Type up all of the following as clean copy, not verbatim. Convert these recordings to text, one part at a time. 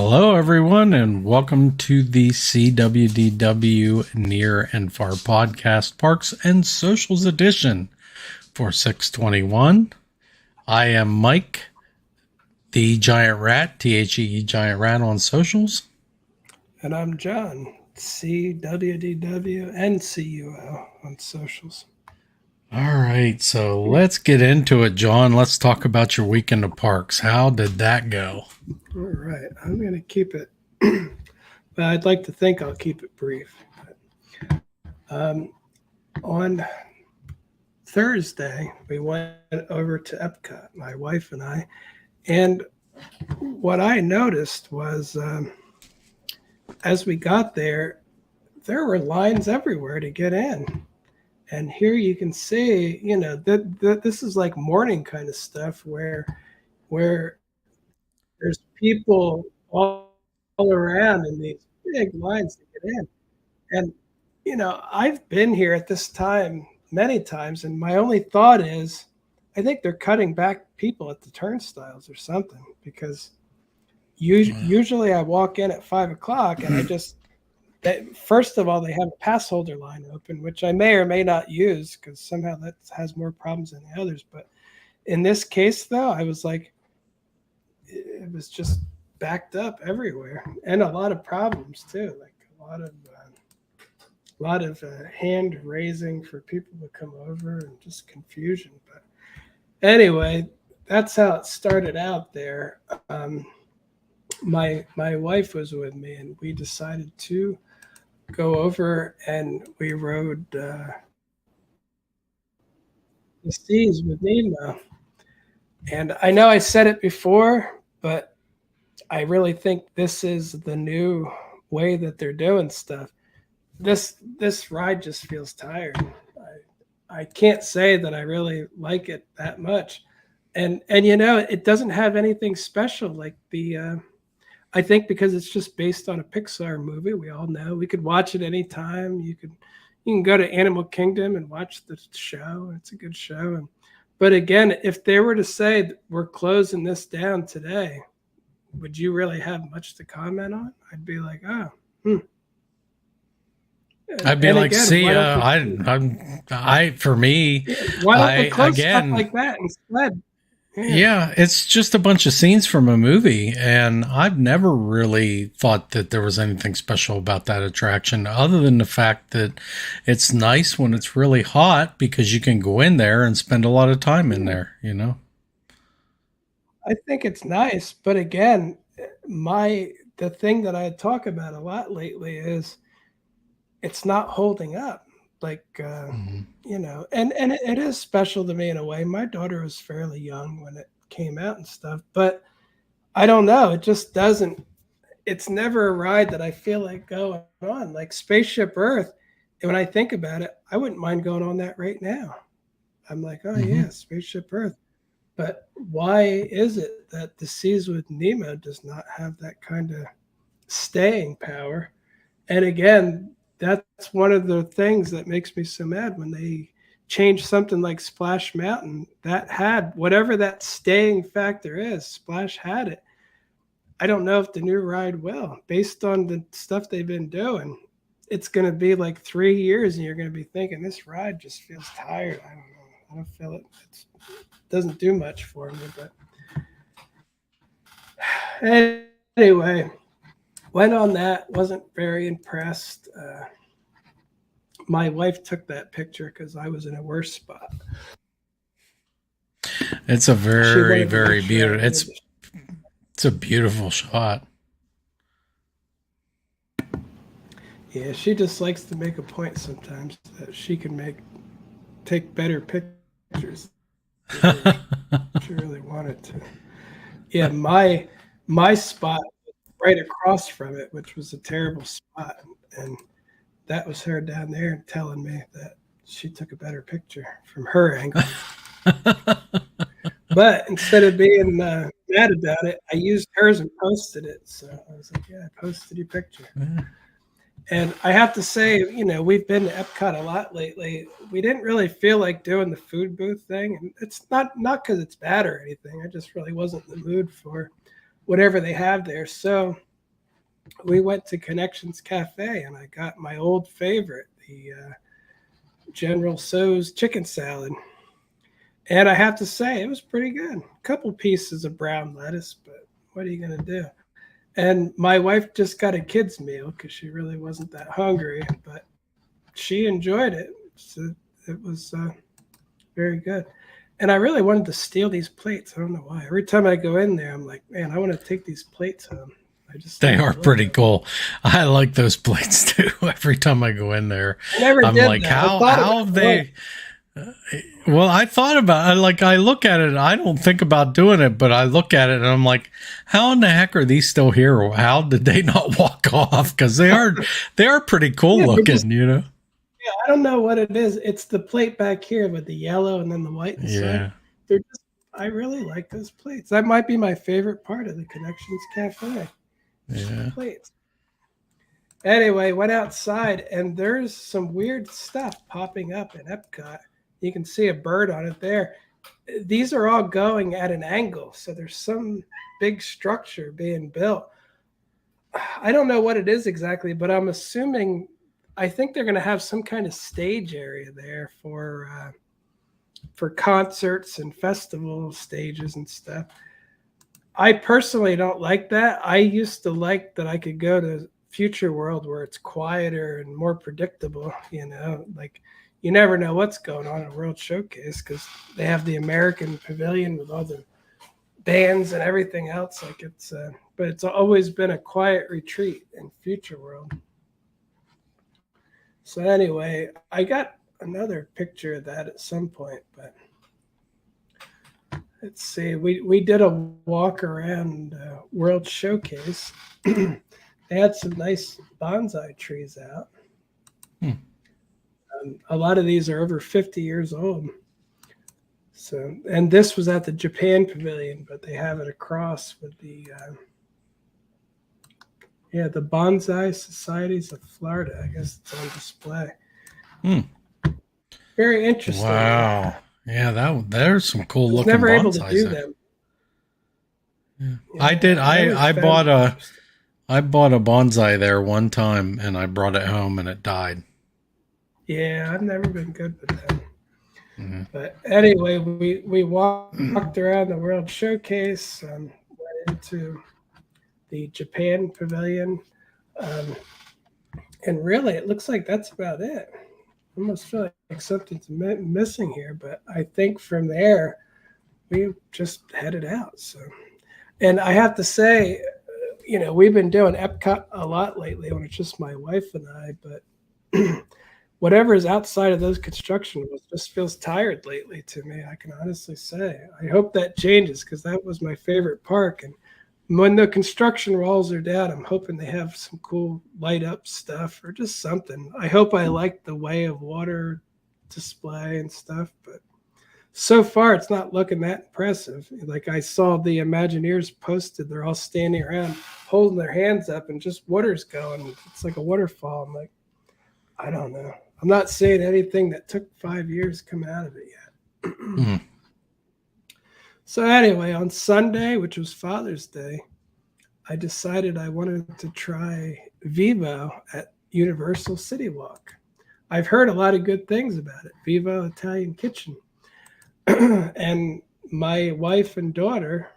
Hello, everyone, and welcome to the SeeWDW Near and Far Podcast Parks and Socials Edition for 621. I am Mike, the Giant Rat, THE Giant Rat on socials. And I'm John, SeeWDW and CUO on socials. All right, so let's get into it, John. Let's talk about your week in the parks. How did that go? All right, I'm going to keep it, but I'd like to think I'll keep it brief. On Thursday, we went over to Epcot, my wife and I, and what I noticed was as we got there were lines everywhere to get in. And here you can see, that this is like morning kind of stuff where there's people all around in these big lines to get in. And, I've been here at this time many times, and my only thought is, I think they're cutting back people at the turnstiles or something, because usually I walk in at 5 o'clock and first of all, they have a pass holder line open, which I may or may not use because somehow that has more problems than the others. But in this case, though, I was like, it was just backed up everywhere, and a lot of problems too, like a lot of hand raising for people to come over and just confusion. But anyway, that's how it started out there. My wife was with me, and we decided to go over, and we rode the Seas with Nemo. And I know I said it before, but I really think this is the new way that they're doing stuff. This ride just feels tired. I can't say that I really like it that much. And it doesn't have anything special like the I think because it's just based on a Pixar movie. We all know we could watch it anytime. You can go to Animal Kingdom and watch the show. It's a good show. But again, if they were to say we're closing this down today, would you really have much to comment on? I'd be like, I'd be like, again, see, for me, why don't they close stuff like that instead? Yeah, it's just a bunch of scenes from a movie, and I've never really thought that there was anything special about that attraction other than the fact that it's nice when it's really hot because you can go in there and spend a lot of time in there, I think it's nice, but again, the thing that I talk about a lot lately is it's not holding up. Like, and it is special to me in a way. My daughter was fairly young when it came out and stuff, but I don't know. It just doesn't, it's never a ride that I feel like going on. Like Spaceship Earth, when I think about it, I wouldn't mind going on that right now. I'm like, oh yeah, Spaceship Earth. But why is it that the Seas with Nemo does not have that kind of staying power? And again, that's one of the things that makes me so mad when they change something like Splash Mountain that had whatever that staying factor is. Splash had it. I don't know if the new ride will. Based on the stuff they've been doing, it's going to be like 3 years, and you're going to be thinking this ride just feels tired. I don't know. I don't feel it. It doesn't do much for me. But anyway. Went on that, wasn't very impressed. My wife took that picture because I was in a worse spot. It's a very, very beautiful. It's a beautiful shot. Yeah, she just likes to make a point sometimes that she can take better pictures. She really wanted to. Yeah, my spot right across from it, which was a terrible spot, and that was her down there telling me that she took a better picture from her angle. But instead of being mad about it, I used hers and posted it. So I was like, yeah, I posted your picture. And I have to say, we've been to Epcot a lot lately. We didn't really feel like doing the food booth thing. And it's not because it's bad or anything. I just really wasn't in the mood for whatever they have there. So we went to Connections Cafe, and I got my old favorite, the General Tso's chicken salad. And I have to say, it was pretty good. A couple pieces of brown lettuce, but what are you going to do? And my wife just got a kid's meal because she really wasn't that hungry, but she enjoyed it. So it was very good. And I really wanted to steal these plates. I don't know why. Every time I go in there, I'm like, man, I want to take these plates home. They are pretty cool. I like those plates too. Every time I go in there, I'm like, how have they? Well, I thought about it. Like, I look at it, I don't think about doing it, but I look at it and I'm like, how in the heck are these still here? How did they not walk off? Because they are pretty cool looking, you know? Yeah, I don't know what it is. It's the plate back here with the yellow and then the white inside. Yeah. I really like those plates. That might be my favorite part of the Connections Cafe. Yeah. Plates. Anyway, went outside and there's some weird stuff popping up in Epcot. You can see a bird on it there. These are all going at an angle, so there's some big structure being built. I don't know what it is exactly, but I'm assuming, I think they're going to have some kind of stage area there for concerts and festival stages and stuff. I personally don't like that. I used to like that I could go to Future World where it's quieter and more predictable, you know, like you never know what's going on at World Showcase because they have the American Pavilion with all the bands and everything else. Like but it's always been a quiet retreat in Future World. So anyway, I got another picture of that at some point, but let's see. We did a walk around World Showcase. They had some nice bonsai trees out. A lot of these are over 50 years old. So, and this was at the Japan Pavilion, but they have it across with the the Bonsai Societies of Florida. I guess it's on display. Very interesting. Wow. Yeah, there's some cool looking never bonsais able to do there. them. Yeah. I did. I bought a bonsai there one time, and I brought it home, and it died. Yeah, I've never been good with them. Mm-hmm. But anyway, we walked around the World Showcase, went into the Japan Pavilion, and really, it looks like that's about it. I almost feel like something's missing here, but I think from there, we just headed out. So, and I have to say, you know, we've been doing Epcot a lot lately when it's just my wife and I, but whatever is outside of those construction walls just feels tired lately to me. I can honestly say. I hope that changes because that was my favorite park. And when the construction walls are down, I'm hoping they have some cool light up stuff or just something. I hope I like the Way of Water display and stuff, but so far it's not looking that impressive. Like I saw the Imagineers posted, they're all standing around holding their hands up and just water's going. It's like a waterfall. I'm like, I don't know. I'm not seeing anything that took 5 years to come out of it yet. Mm-hmm. So anyway, on Sunday, which was Father's Day, I decided I wanted to try Vivo at Universal City Walk. I've heard a lot of good things about it, Vivo Italian Kitchen. And my wife and daughter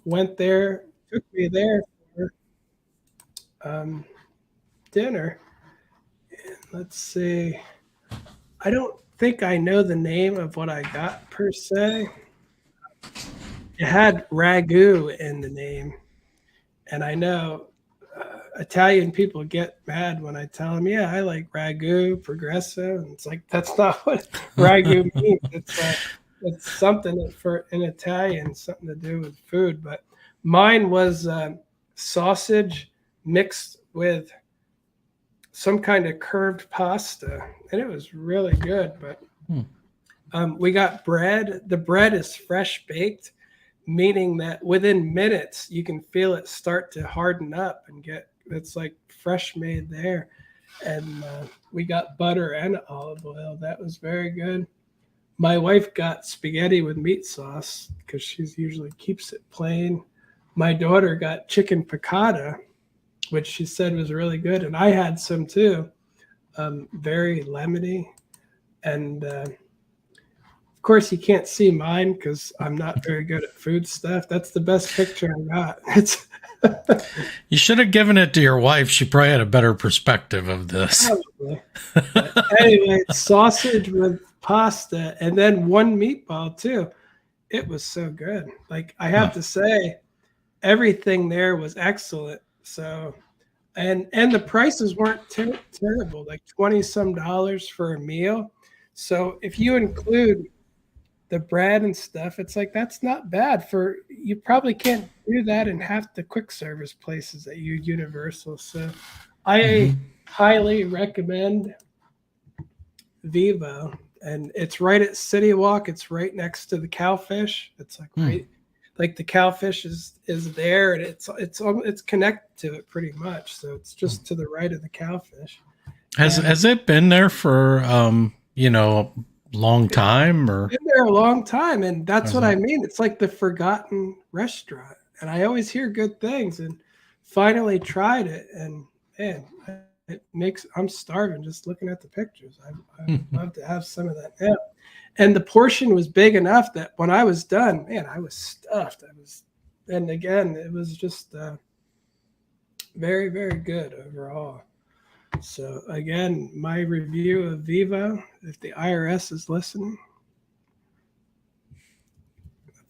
went there, took me there for dinner. And let's see. I don't think I know the name of what I got per se. It had ragu in the name. And I know Italian people get mad when I tell them, yeah, I like ragu, progresso. And it's like, that's not what ragu means. It's something in Italian, something to do with food. But mine was sausage mixed with some kind of curved pasta. And it was really good. But we got bread. The bread is fresh baked, meaning that within minutes you can feel it start to harden up and it's like fresh made there. And we got butter and olive oil. That was very good. My wife got spaghetti with meat sauce because she usually keeps it plain. my daughter got chicken piccata, which she said was really good, and I had some too. Very lemony, and of course you can't see mine because I'm not very good at food stuff. That's the best picture I got. It's You should have given it to your wife. She probably had a better perspective of this. probably. But anyway, sausage with pasta and then one meatball too. It was so good. Like I have to say, everything there was excellent. So and the prices weren't terrible, like 20 some dollars for a meal. So if you include the bread and stuff, it's like that's not bad for you probably can't do that in half the quick service places at Universal. So I highly recommend Vivo, and it's right at City Walk. It's right next to the Cowfish. It's like right, like the Cowfish is there, and it's connected to it pretty much. So it's just to the right of the Cowfish. Has it been there for long time or been there a long time, and that's what I mean. It's like the forgotten restaurant, and I always hear good things. And finally tried it, and man, I'm starving just looking at the pictures. I'd love to have some of that now. And the portion was big enough that when I was done, man, I was stuffed. And again, it was just very, very good overall. So again, my review of Vivo, if the IRS is listening,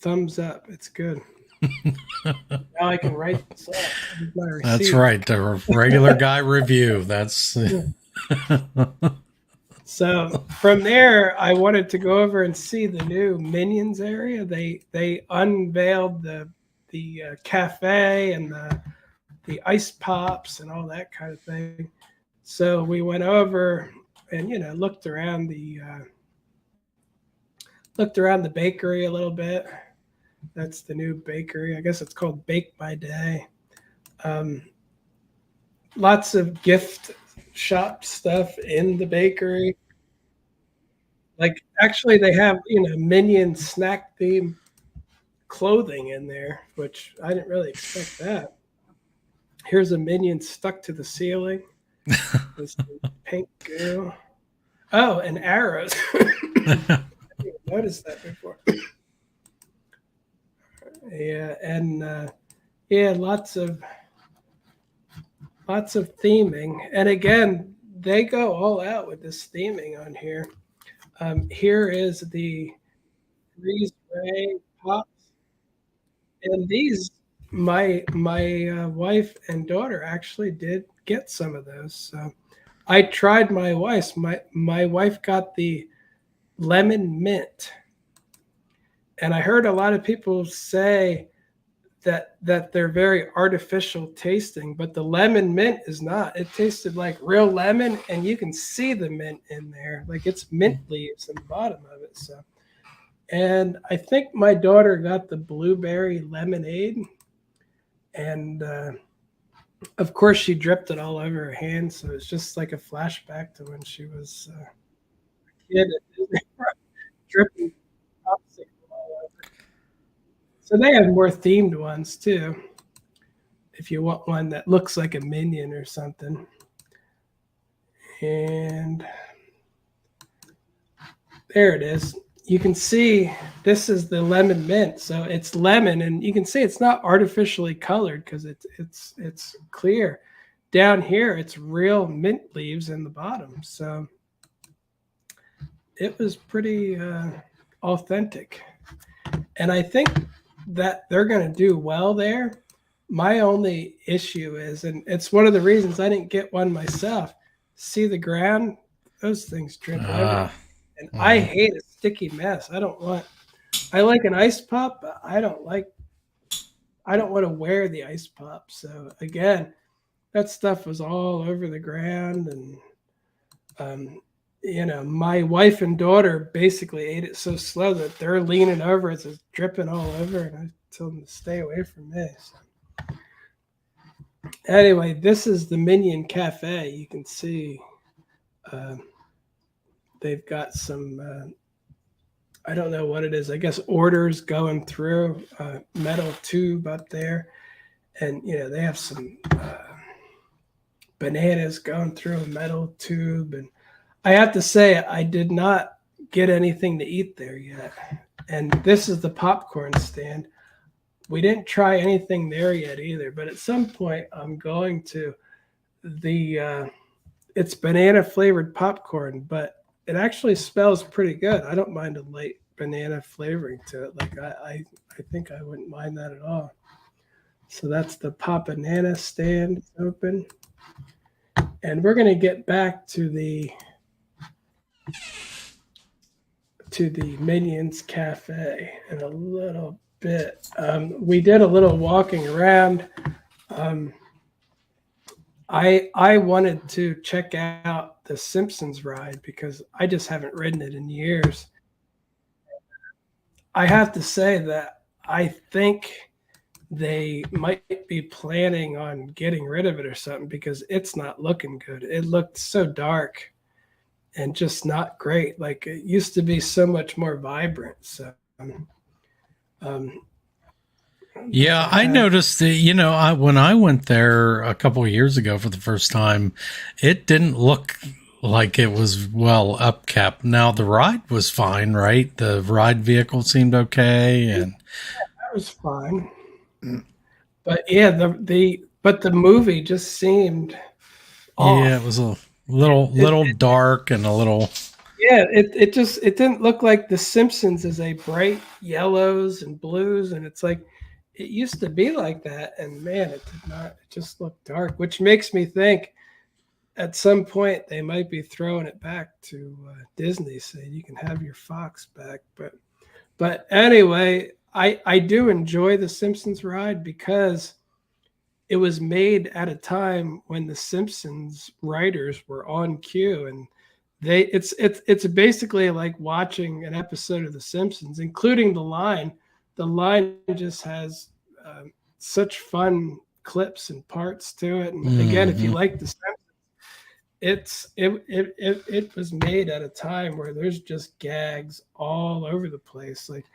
thumbs up. It's good. Now I can write this up. That's right. The regular guy review. That's So from there, I wanted to go over and see the new Minions area. They unveiled the cafe and the ice pops and all that kind of thing. So we went over and looked around the bakery a little bit. That's the new bakery. I guess it's called Bake by Day. Lots of gift shop stuff in the bakery. Like actually, they have Minion snack theme clothing in there, which I didn't really expect that. Here's a Minion stuck to the ceiling. This pink goo. Oh, and arrows. I didn't notice that before. Yeah, and lots of theming. And again, they go all out with this theming on here. Here is the freeze ray pops, and these my wife and daughter actually did get some of those. So I tried my wife's. My wife got the lemon mint, and I heard a lot of people say that they're very artificial tasting, but the lemon mint is not. It tasted like real lemon, and you can see the mint in there, like it's mint leaves in the bottom of it. So, and I think my daughter got the blueberry lemonade, and of course she dripped it all over her hands, so it's just like a flashback to when she was a kid dripping popsicle all over. So they have more themed ones too, if you want one that looks like a minion or something. And there it is. You can see this is the lemon mint. So it's lemon, and you can see it's not artificially colored because it's clear. Down here, it's real mint leaves in the bottom. So it was pretty authentic. And I think that they're going to do well there. My only issue is, and it's one of the reasons I didn't get one myself, see the ground? Those things drip everywhere. And I hate a sticky mess. I like an ice pop, but I don't want to wear the ice pop. So again, that stuff was all over the ground. And, my wife and daughter basically ate it so slow that they're leaning over. It's just dripping all over. And I told them to stay away from me. So. Anyway, this is the Minion Cafe. You can see they've got some I don't know what it is. I guess orders going through a metal tube up there, and they have some bananas going through a metal tube. And I have to say, I did not get anything to eat there yet. And this is the popcorn stand. We didn't try anything there yet either, but at some point I'm going to. It's banana flavored popcorn, but it actually smells pretty good. I don't mind a light banana flavoring to it. Like I think I wouldn't mind that at all. So that's the Pop Banana stand. It's open. And we're going to get back to the Minions Cafe in a little bit. We did a little walking around. I wanted to check out the Simpsons ride because I just haven't ridden it in years. I have to say that I think they might be planning on getting rid of it or something because it's not looking good. It looked so dark and just not great. Like it used to be so much more vibrant. So, yeah, I noticed that, when I went there a couple of years ago for the first time, it didn't look like it was well upkept. Now the ride was fine, right? The ride vehicle seemed okay, and that was fine. But yeah, the movie just seemed off. Yeah, it was a little dark and a little. Yeah, it didn't look like The Simpsons as a bright yellows and blues, and it's like it used to be like that, and man, it did not. It just looked dark, which makes me think at some point they might be throwing it back to Disney, saying you can have your Fox back. But anyway, I do enjoy the Simpsons ride because it was made at a time when the Simpsons writers were on cue, and it's basically like watching an episode of the Simpsons, including the line. The line just has such fun clips and parts to it. And again, if you like the Simpsons, it was made at a time where there's just gags all over the place. Like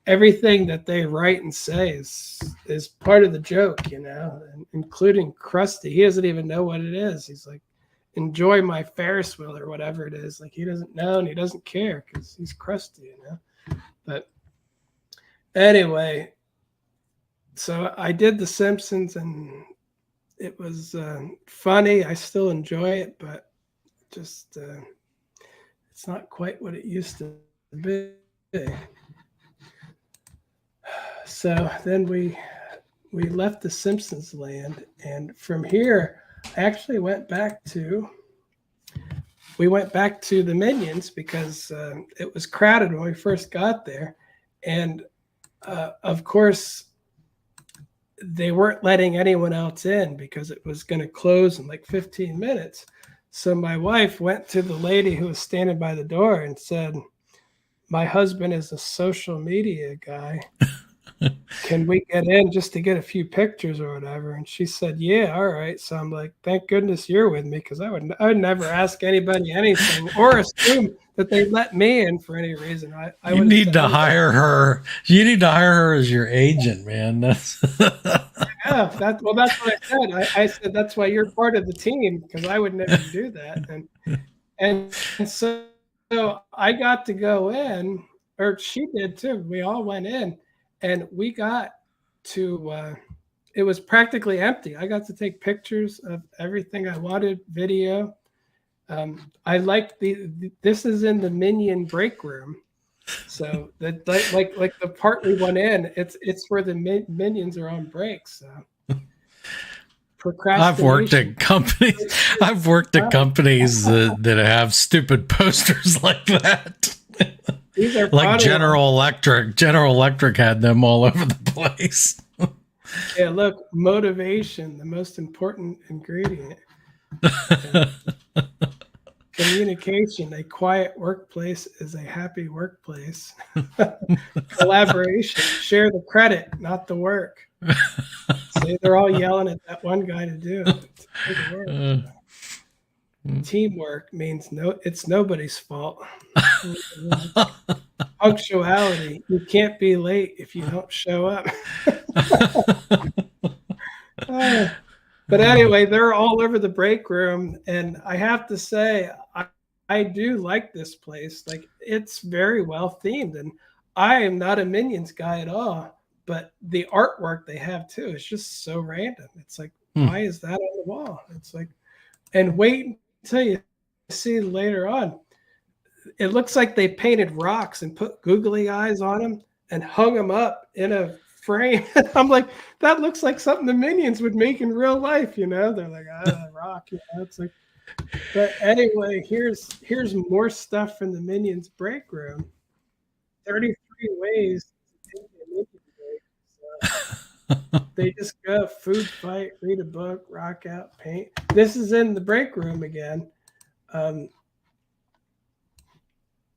everything that they write and say is part of the joke, and including Krusty. He doesn't even know what it is. He's like, enjoy my Ferris wheel or whatever it is. Like he doesn't know and he doesn't care because he's Krusty, But anyway, so I did the Simpsons and it was funny. I still enjoy it, but just it's not quite what it used to be. So then we left the Simpsons land, and from here I actually went back to the Minions because it was crowded when we first got there, and of course they weren't letting anyone else in because it was going to close in like 15 minutes. So my wife went to the lady who was standing by the door and said, my husband is a social media guy. Can we get in just to get a few pictures or whatever? And she said, yeah, all right. So I'm like, thank goodness you're with me, because I would never ask anybody anything or assume that they let me in for any reason. You need to hire her. You need to hire her as your agent, man. That's that's what I said. I said that's why you're part of the team, because I would never do that. And so I got to go in, or she did too. We all went in. And we got to, it was practically empty. I got to take pictures of everything I wanted, video. I like this is in the Minion break room. So that like the part we went in, it's where the Minions are on break. So I've worked at companies. I've worked at companies that have stupid posters like that. These are like General Electric. General Electric had them all over the place. Yeah, look, motivation, the most important ingredient. Communication, a quiet workplace is a happy workplace. Collaboration, share the credit, not the work. See, they're all yelling at that one guy to do it. Teamwork means it's nobody's fault. punctuality. You can't be late if you don't show up. Uh, but anyway, they're all over the break room, and I have to say, I do like this place. Like, it's very well themed, and I am not a Minions guy at all. But the artwork they have too is just so random. It's like, why is that on the wall? It's like, and wait until you see later on. It looks like they painted rocks and put googly eyes on them and hung them up in a frame. I'm like, that looks like something the Minions would make in real life, you know? They're like, rock, you know? It's like, but anyway, here's more stuff from the Minions break room. 33 ways to take a Minion break. So they just go food fight, read a book, rock out, paint. This is in the break room again.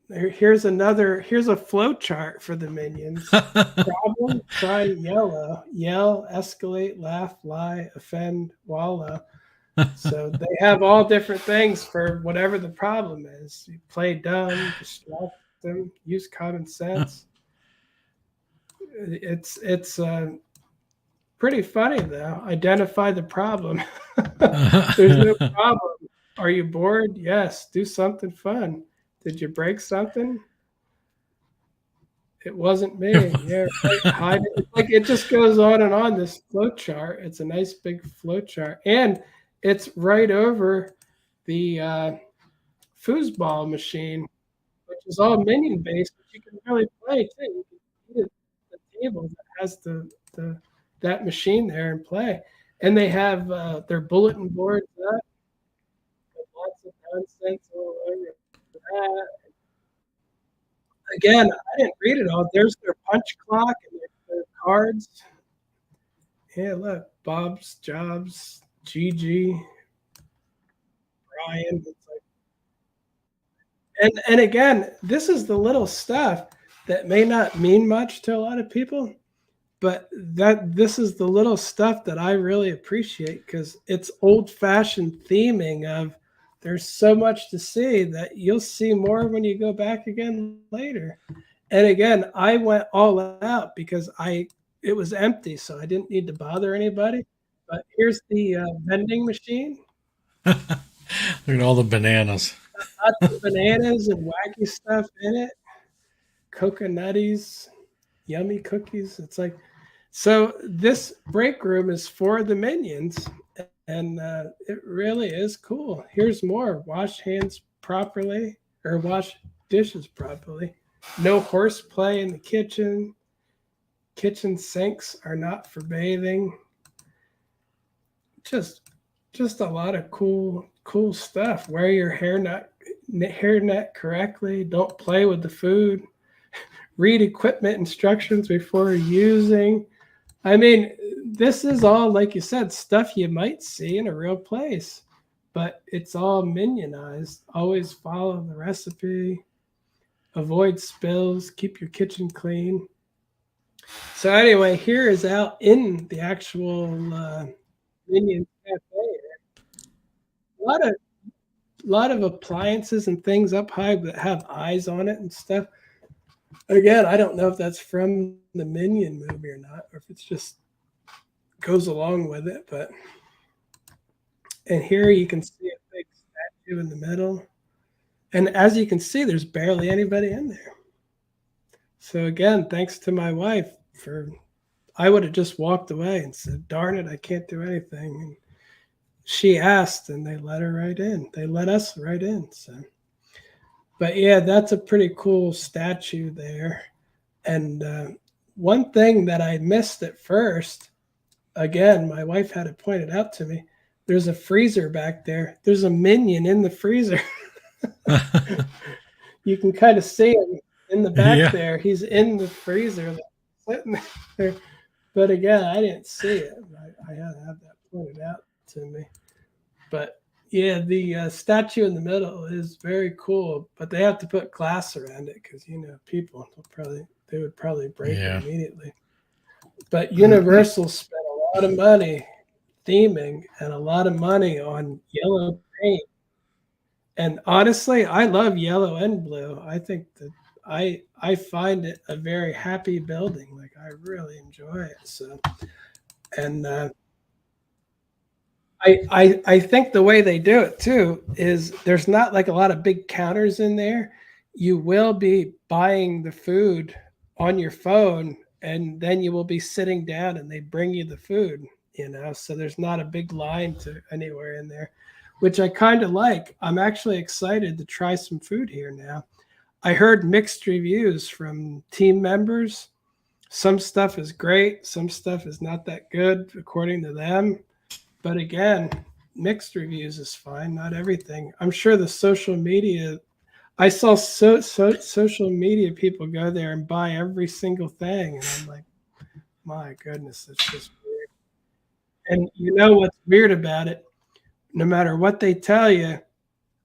Here's a flow chart for the Minions. Problem, try yellow, yell, escalate, laugh, lie, offend, wallow. So they have all different things for whatever the problem is. You play dumb, distract them, use common sense. It's pretty funny though. Identify the problem. There's no problem. Are you bored? Yes. Do something fun. Did you break something? It wasn't me. Yeah, right. Hide it. Like, it just goes on and on. This flow chart. It's a nice big flow chart, and it's right over the foosball machine, which is all minion based. But you can really play too. You can use the table that has that machine there and play. And they have their bulletin boards up with lots of nonsense all over that. Again, I didn't read it all. There's their punch clock and their cards. Yeah, look, Bob's, Jobs, Gigi, Brian. And again, this is the little stuff that may not mean much to a lot of people, but this is the little stuff that I really appreciate because it's old-fashioned theming of there's so much to see that you'll see more when you go back again later. And again, I went all out because it was empty, so I didn't need to bother anybody. But here's the vending machine. Look at all the bananas. Lots of bananas and wacky stuff in it. Coconutties, yummy cookies. It's like, so this break room is for the Minions, and it really is cool. Here's more. Wash hands properly, or wash dishes properly. No horseplay in the kitchen. Kitchen sinks are not for bathing. Just a lot of cool stuff. Wear your hairnet correctly. Don't play with the food. Read equipment instructions before using. I mean, this is all, like you said, stuff you might see in a real place, but it's all minionized. Always follow the recipe. Avoid spills. Keep your kitchen clean. So anyway, here is out in the actual Minion Cafe. A lot of appliances and things up high that have eyes on it and stuff. Again, I don't know if that's from the Minion movie or not, or if it's just goes along with it. But and here you can see a big statue in the middle, and as you can see, there's barely anybody in there. So again, thanks to my wife I would have just walked away and said, "Darn it, I can't do anything." And she asked, and they let her right in. They let us right in. So, but yeah, that's a pretty cool statue there. And one thing that I missed at first, again, my wife had it pointed out to me. There's a freezer back there. There's a Minion in the freezer. You can kind of see him in the back there. He's in the freezer, sitting there. But again, I didn't see it. I had to have that pointed out to me. But yeah, the statue in the middle is very cool, but they have to put glass around it because people they would probably break it immediately. But Universal spent a lot of money theming and a lot of money on yellow paint. And honestly, I love yellow and blue. I think that I find it a very happy building. Like I really enjoy it. So and I think the way they do it too is there's not like a lot of big counters in there. You will be buying the food on your phone, and then you will be sitting down and they bring you the food, so there's not a big line to anywhere in there, which I kind of like. I'm actually excited to try some food here now. I heard mixed reviews from team members. Some stuff is great, some stuff is not that good according to them. But again, mixed reviews is fine, not everything. I'm sure the social media, I saw social media people go there and buy every single thing. And I'm like, my goodness, it's just weird. And you know what's weird about it? No matter what they tell you,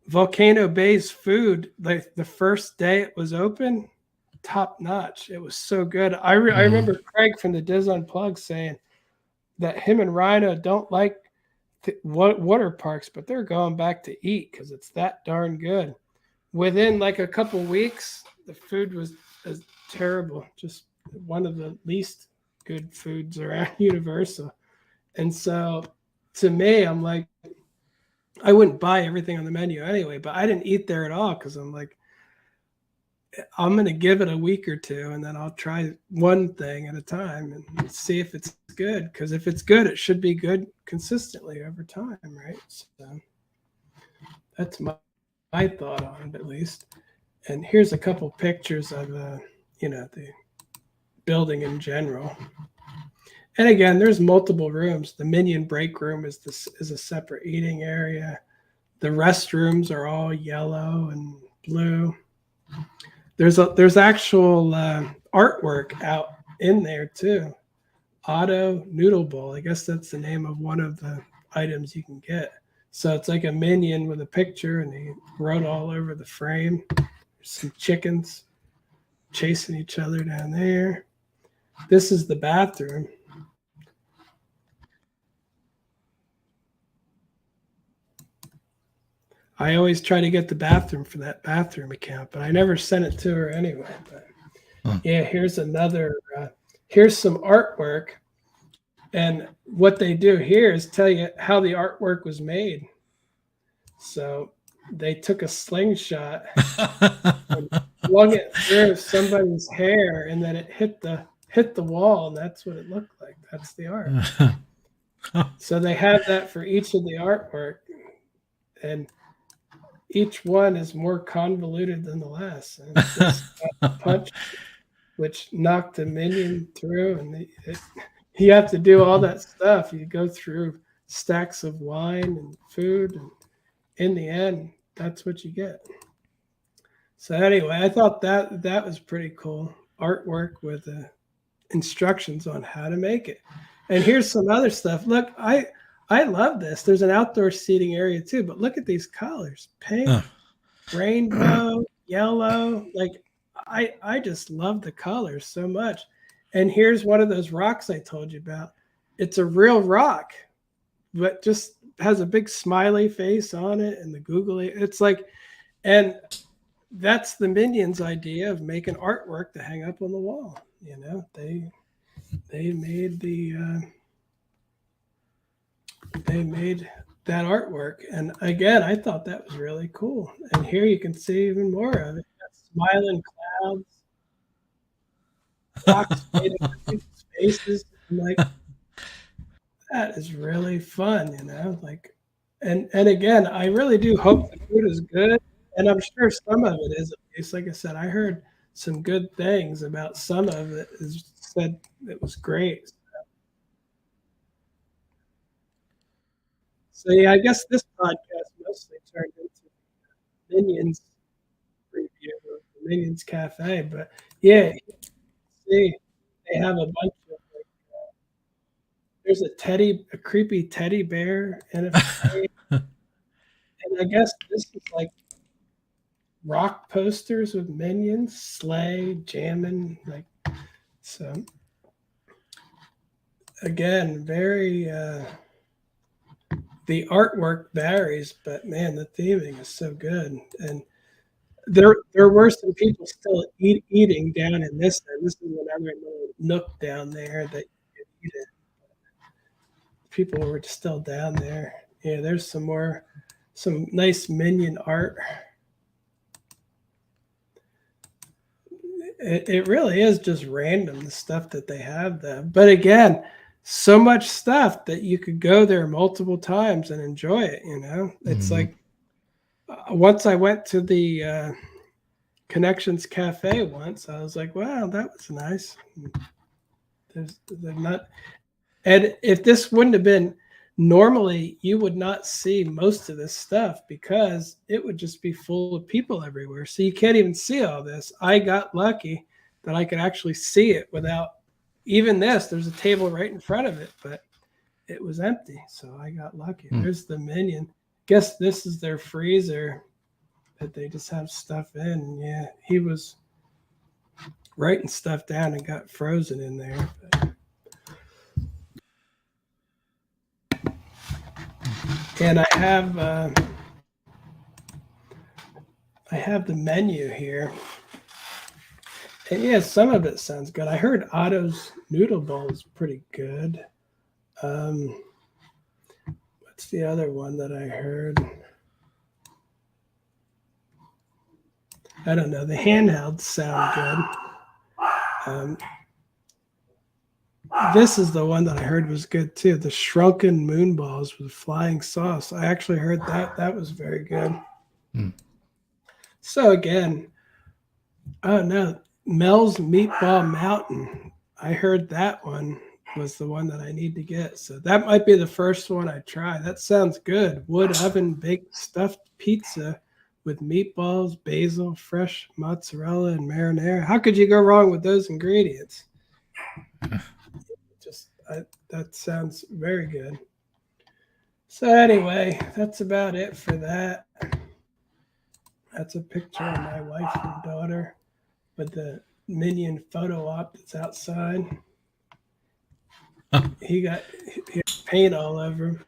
Volcano Bay's food, like the first day it was open, top notch. It was so good. I remember Craig from the Diz Unplugged saying that him and Rhino don't like water parks, but they're going back to eat because it's that darn good. Within like a couple weeks, the food was terrible, just one of the least good foods around Universal. And so to me, I'm like, I wouldn't buy everything on the menu anyway, but I didn't eat there at all because I'm like, I'm going to give it a week or two and then I'll try one thing at a time and see if it's good. Because if it's good, it should be good consistently over time, right? So that's my thought on it, at least. And here's a couple pictures of the building in general. And again, there's multiple rooms. The Minion break room is a separate eating area. The restrooms are all yellow and blue. There's actual artwork out in there too. Auto Noodle Bowl. I guess that's the name of one of the items you can get. So it's like a minion with a picture, and they wrote all over the frame. There's some chickens chasing each other down there. This is the bathroom. I always try to get the bathroom for that bathroom account, but I never sent it to her anyway. But yeah, here's another. Here's some artwork, and what they do here is tell you how the artwork was made. So they took a slingshot and flung it through somebody's hair, and then it hit the wall, and that's what it looked like. That's the art. So they have that for each of the artwork, and each one is more convoluted than the last. And this punch, which knocked a minion through, and you have to do all that stuff. You go through stacks of wine and food, and in the end, that's what you get. So anyway, I thought that was pretty cool artwork with instructions on how to make it. And here's some other stuff. Look, I love this. There's an outdoor seating area too, but look at these colors: pink, rainbow, yellow. Like I just love the colors so much. And here's one of those rocks I told you about. It's a real rock, but just has a big smiley face on it and the googly. It's like, and that's the Minions idea of making artwork to hang up on the wall. They made that artwork, and again, I thought that was really cool. And here you can see even more of it. Smiling clouds, rocks made of people's faces. I'm like, that is really fun, like, and again, I really do hope the food is good, and I'm sure some of it is. At least, like I said, I heard some good things about some of it. Is said it was great. So yeah, I guess this podcast mostly turned into Minions review of the Minions Cafe, but yeah, see, they have a bunch of like, there's a creepy teddy bear in a frame, and I guess this is like rock posters with Minions, sleigh, jamming, like so. Again, very the artwork varies, but man, the theming is so good. And there were some people still eating down in this end. This is another little nook down there that you could eat it. People were still down there. Yeah, there's some nice minion art. It really is just random, the stuff that they have there. But again, so much stuff that you could go there multiple times and enjoy it. It's like once I went to the Connections Cafe once, I was like, wow, that was nice. They're not, and if this wouldn't have been normally, you would not see most of this stuff because it would just be full of people everywhere. So you can't even see all this. I got lucky that I could actually see it without even this. There's a table right in front of it, but it was empty. So I got lucky. There's the minion. Guess this is their freezer that they just have stuff in. Yeah, he was writing stuff down and got frozen in there. And I have the menu here. And yeah, some of it sounds good. I heard Otto's Noodle Bowl is pretty good. What's the other one that I heard? I don't know. The handhelds sound good. This is the one that I heard was good too. The shrunken moon balls with flying sauce. I actually heard that. That was very good. So again, oh no, Mel's Meatball Mountain. I heard that one was the one that I need to get. So that might be the first one I try. That sounds good. Wood oven baked stuffed pizza with meatballs, basil, fresh mozzarella, and marinara. How could you go wrong with those ingredients? That sounds very good. So anyway, that's about it for that. That's a picture of my wife and daughter with the minion photo op that's outside. He got paint all over him.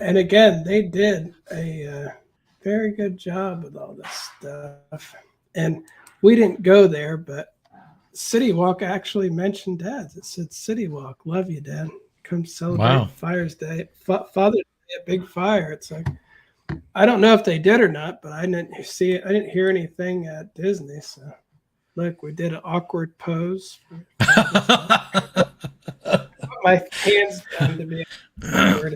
And again, they did a very good job with all this stuff. And we didn't go there, but City Walk actually mentioned dads. It said City Walk, love you, Dad. Come celebrate Father's Day, Father's Day, a big fire. It's like, I don't know if they did or not, but I didn't see it. I didn't hear anything at Disney. So look, we did an awkward pose. Put my hands down to be awkward.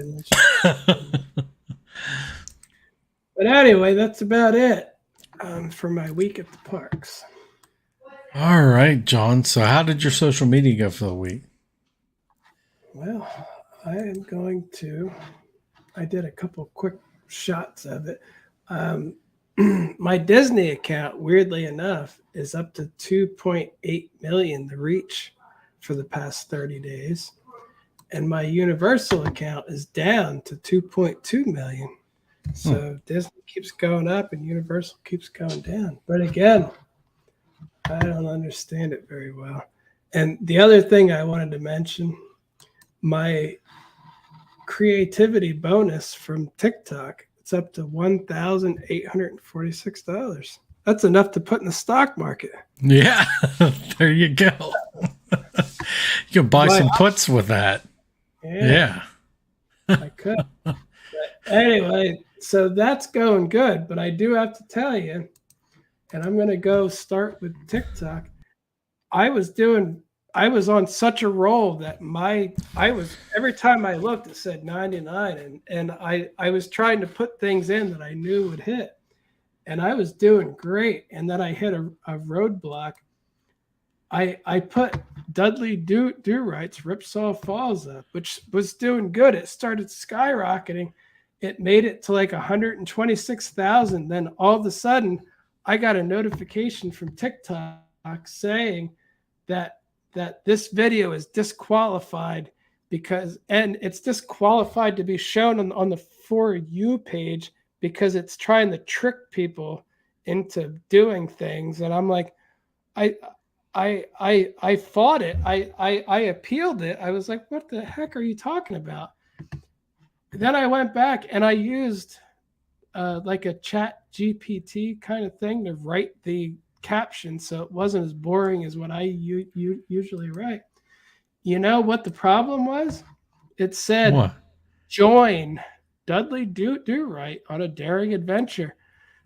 But anyway, that's about it for my week at the parks. All right, John. So how did your social media go for the week? Well, I did a couple quick shots of it. My Disney account, weirdly enough, is up to 2.8 million the reach for the past 30 days. And my Universal account is down to 2.2 million. So Disney keeps going up and Universal keeps going down. But again, I don't understand it very well. And the other thing I wanted to mention, my creativity bonus from TikTok, it's up to $1,846. That's enough to put in the stock market. Yeah, there you go. You can buy some puts with that. Yeah. I could. But anyway, so that's going good. But I do have to tell you, and I'm going to go start with TikTok. I was on such a roll that every time I looked, it said 99. And I was trying to put things in that I knew would hit. And I was doing great. And then I hit a roadblock. I put Dudley Do Right's Ripsaw Falls up, which was doing good. It started skyrocketing. It made it to like 126,000. Then all of a sudden, I got a notification from TikTok saying that this video is disqualified and it's disqualified to be shown on the For You page because it's trying to trick people into doing things. And I'm like, I fought it. I appealed it. I was like, what the heck are you talking about? Then I went back and I used like a chat GPT kind of thing to write the caption so it wasn't as boring as what I usually write. You know what the problem was? It said, What? join Dudley Do Right on a daring adventure.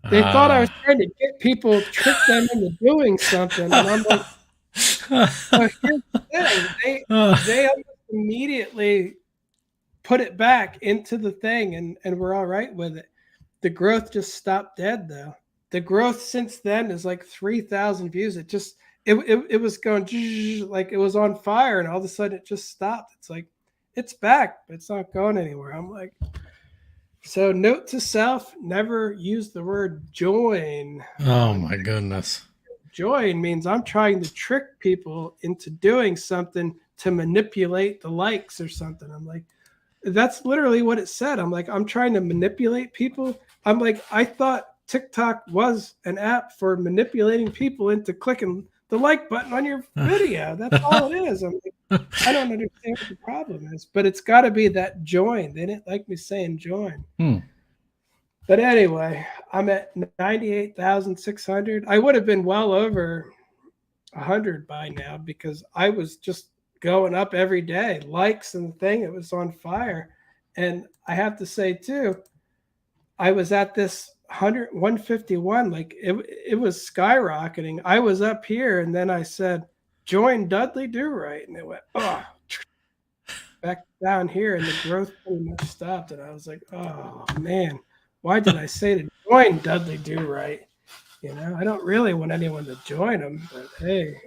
They thought I was Ah. trying to get people, trick them into doing something. And I'm like, well, here's the thing. They almost immediately put it back into the thing and we're all right with it. The growth just stopped dead though. The growth since then is like 3,000 views. It was going like it was on fire and all of a sudden it just stopped. It's like it's back, but it's not going anywhere. I'm like, so note to self, never use the word join. Oh my goodness. Join means I'm trying to trick people into doing something to manipulate the likes or something. I'm like, that's literally what it said. I'm like, I'm trying to manipulate people. I'm like, I thought TikTok was an app for manipulating people into clicking the like button on your video. That's all it is. I'm like, I don't understand what the problem is, but it's got to be that join. They didn't like me saying join. But anyway, I'm at 98,600. I would have been well over 100 by now because I was just going up every day, likes and the thing. It was on fire. And I have to say too, I was at this 151, like it was skyrocketing. I was up here and then I said, join Dudley Do Right. And it went, oh, back down here and the growth pretty much stopped. And I was like, oh man, why did I say to join Dudley Do Right? You know, I don't really want anyone to join them, but hey.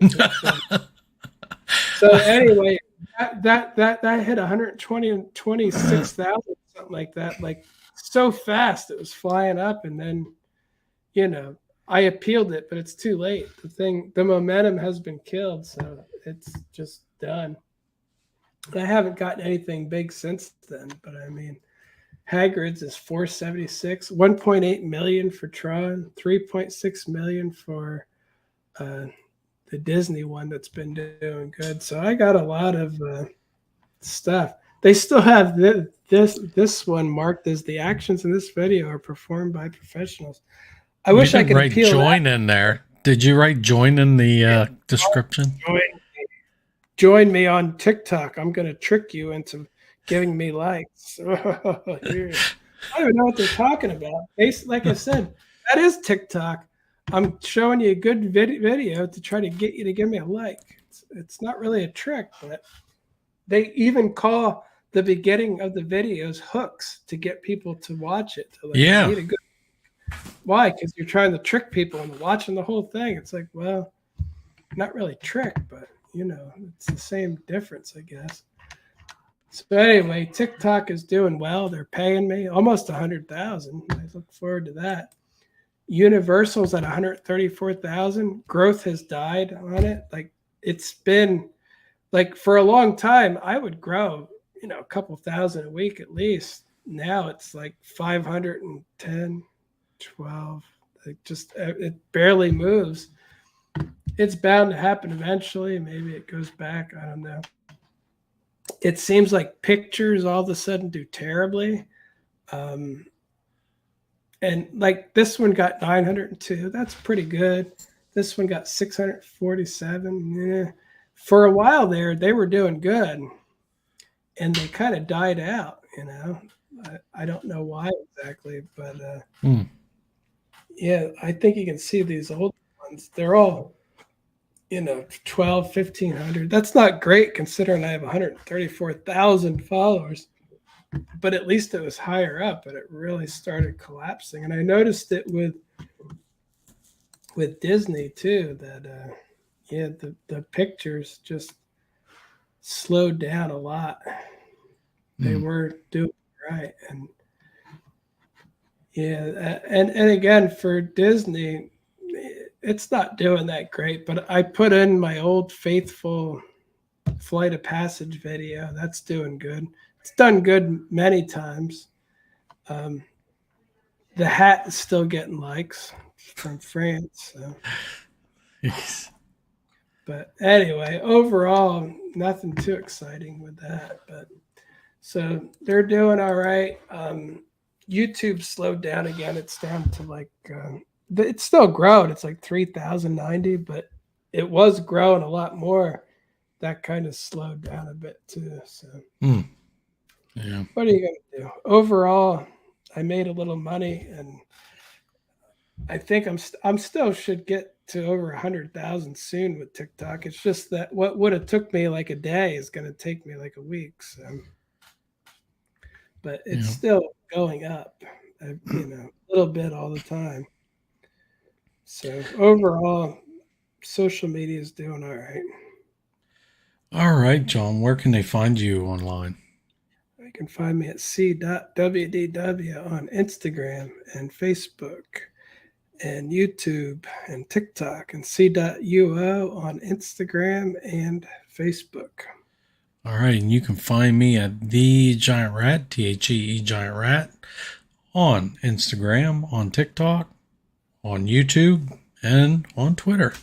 So anyway, that hit 126,000, something like that, like so fast it was flying up, and then, you know, I appealed it, but it's too late. The momentum has been killed, so it's just done. I haven't gotten anything big since then, but I mean, Hagrid's is 476, 1.8 million for Tron, 3.6 million for the Disney one that's been doing good. So I got a lot of stuff. They still have this one marked as the actions in this video are performed by professionals. I wish I could write appeal join that. in there. Did you write join in the description? Join me on TikTok. I'm going to trick you into giving me likes. I don't even know what they're talking about. Like I said, that is TikTok. I'm showing you a good video to try to get you to give me a like. It's not really a trick, but they even call the beginning of the videos hooks to get people to watch it. To Yeah. need a good. Why? Because you're trying to trick people into watching the whole thing. It's like, well, not really trick, but you know, it's the same difference, I guess. So anyway, TikTok is doing well. They're paying me almost 100,000. I look forward to that. Universal's at 134,000. Growth has died on it. Like it's been like for a long time, I would grow, you know, a couple thousand a week at least. Now it's like 510, 12. Like just it barely moves. It's bound to happen eventually. Maybe it goes back. I don't know. It seems like pictures all of a sudden do terribly. And like this one got 902. That's pretty good. This one got 647. Yeah. For a while there, they were doing good. And they kind of died out, you know. I don't know why exactly, but yeah, I think you can see these old ones. They're all, you know, 12, 1,500. That's not great considering I have 134,000 followers. But at least it was higher up, but it really started collapsing. And I noticed it with Disney too, that yeah, the pictures just slowed down a lot. They were doing right. And yeah, and again for Disney, it's not doing that great, but I put in my old faithful Flight of Passage video. That's doing good. It's done good many times. The hat is still getting likes from France. So. Yes. But anyway, overall, nothing too exciting with that. But so they're doing all right. YouTube slowed down again. It's down to like it's still growing. It's like 3,090, but it was growing a lot more. That kind of slowed down a bit too. So, Yeah. what are you gonna do? Overall, I made a little money, and I think I'm still should get to over 100,000 soon with TikTok. It's just that what would have took me like a day is going to take me like a week. So, but it's still going up, a little bit all the time. So overall, social media is doing all right. All right, John, where can they find you online? You can find me at SeeWDW on Instagram and Facebook and YouTube and TikTok, and C.UO on Instagram and Facebook. All right, and you can find me at The Giant Rat, THEE Giant Rat, on Instagram, on TikTok, on YouTube, and on Twitter.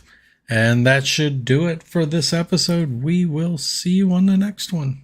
And that should do it for this episode. We will see you on the next one.